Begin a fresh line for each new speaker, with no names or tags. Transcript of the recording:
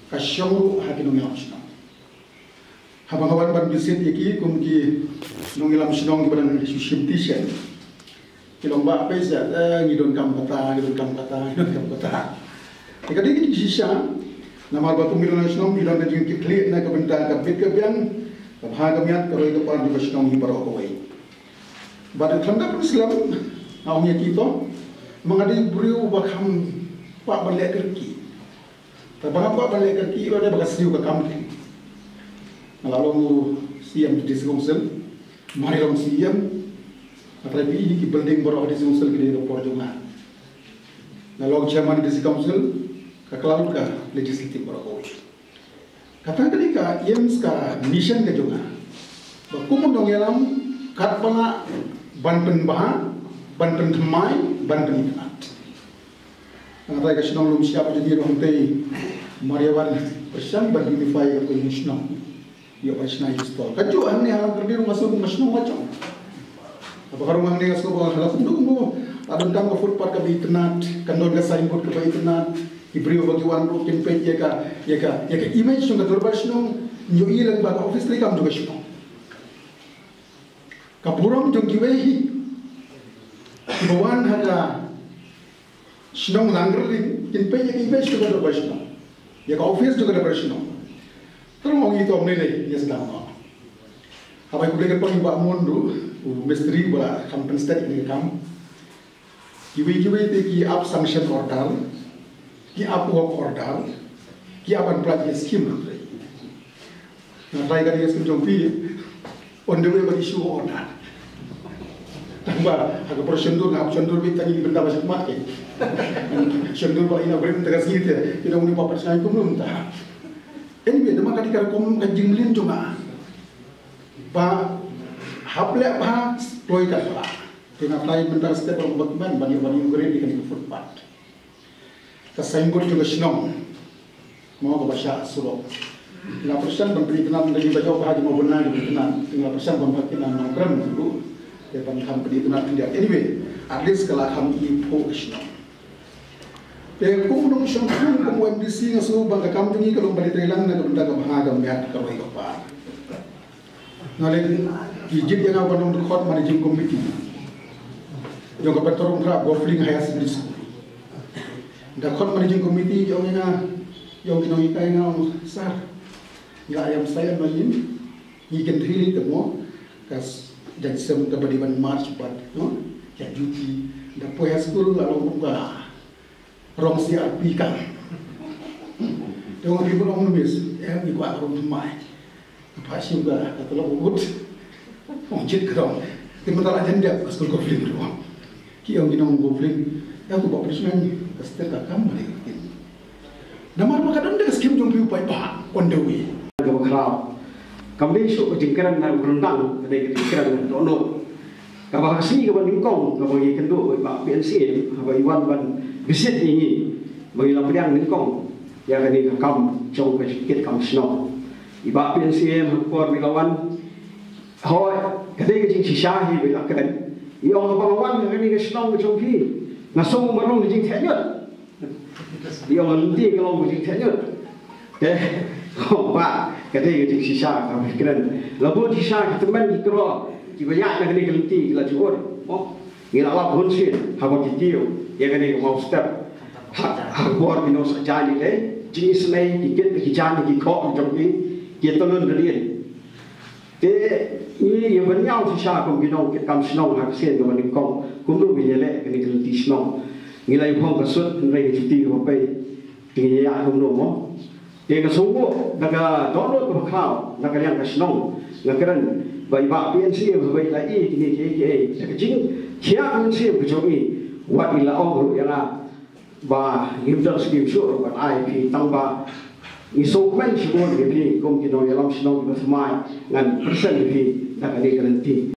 Kasyong haki nungilam sinong. Habang hawan ban bisit yaki kumki nungilam sinong di badan sushim tisyan. Kilong ba pesa ngidon kam kata. Ikati kiti sisa nama batu milan sinong bilang dan jengki klik na kabenta kabit kabian kabha kamiat karoi kapar di sinong hi baro kawai. Badan tanda pun Islam awnya kita mengadi beriu bakam pak balik kerki. Tabang apa balik kaki itu ada bagas siu ke kampung. Lalu siam di desa Gongsel, mari orang siam. Tapi ini ki building baru di desa Gongsel ke daerah Porjongan. Lalu chairman di desa Gongsel, kekelaut ka legislatif baru kau. Kata ketika yang ska mission ke juga. Bakumun dong yalam kat pala Banten bah, Banten Themai, Banten Ikanat. Nanti kasi nong siapa jadi orang teh Mariawan persian berdunify ke Muslim, ya Islam itu. Kajuan ni halam kerja masuk Muslim macam. Apa rumah ni asal bawa halam tu mo adun tang footpath ke internet, kandor ke signboard ke internet, ibrio bagi wan ro campaign ya ka image nong terbas nong yo ilang ba office ni kam juga sino. Kapuram jong giwehi. Ibawan haga sinong langgar din campaign ya image juga terbas nong. Ya ka office juga ada bersih. Terus mau gitu omne ni ya sedang. Apa yang boleh kepang iba mundu, misteri bola company state ini kam. Kiwi te ki up sanction order, ki up work order, ki up employee scheme. Nah, try kali scheme jompi on the way bagi issue order. Tambah agak prosedur bita ni benda macam mat ke. Prosedur bala ina beri tegas gitu ya. Kita muni apa persen itu belum tak. Anyway, dema kadi kar kom kajinglin cuma. Ba haple ba ploy ka bala. Tengah play bentar step berbuatman bani ngore di kan footpath. Ka signboard juga sinong. Mau ke bahasa Solo. 5% memberi kenal dari baju haji mau benar di kenal. 5% memberi kenal nongkrong dulu. Depan company itu nanti dia. Anyway, at least kalau kami ipo isno. Kung nung siyang kung MDC nga so bang kampung ni kalau balik lang na benda kamahagam bihat karoy ka pa. Ngalin gijit yang ako nung record managing committee. Yung kapatorong krab gofling hayas di school. Record managing committee yung ginong ikay nga sar. Nga ayam saya malin ikan hili temo kas jadi sem kabadiban March bat no ya duty da po high school lalu buka rong si apika tengok ibu orang nulis ibu orang mai apa sih juga kata lo ubud ongcit kerong timbal aja dia pas school konflik doang ki yang ginong konflik ya aku bawa personal kasih kakam balik nama apa kadang dia skim jumpi upai pa on the way kerap kami esok jengkeran dan berundang kedai jengkeran dono kapal kasih kapan lingkong kapal yang kedua pak PNC kapal Iwan ban visit ini bagi lampiang lingkong yang kini kam jauh sedikit kam snow iba PNC mengkuar bilawan hoi kedai kecing sisahi bilakan iong kapalawan kini ke snow jauh hi ngasong marung jeng tenyut iong nanti kalau jeng tenyut Pak, kadang kita sisa kami keren. Lalu sisa kita main dikro, kita banyak nak kena keliti, kita cukur. Oh, kita lap hunsin, hawa kitiyo, ya kena mau step. Hak buat minus jani le, jenis lain dikit kijan dikok macam ni, kita non berian.
ini yang banyak sisa kau kita senang hasil kau ni kau lu bila kini kita senang nilai pun kasut nilai cuti kau pay ini ya kau mo dia kesubuh naga download kau kau naga yang senang nagaran bayi bayi sih bayi lagi ini kecil siapa sih kecumi wat ila orang yang ba himdal skim sure but IP tangba isomen sibon gibi kom kino yalam sinong basmai ngan persen gibi nakani garanti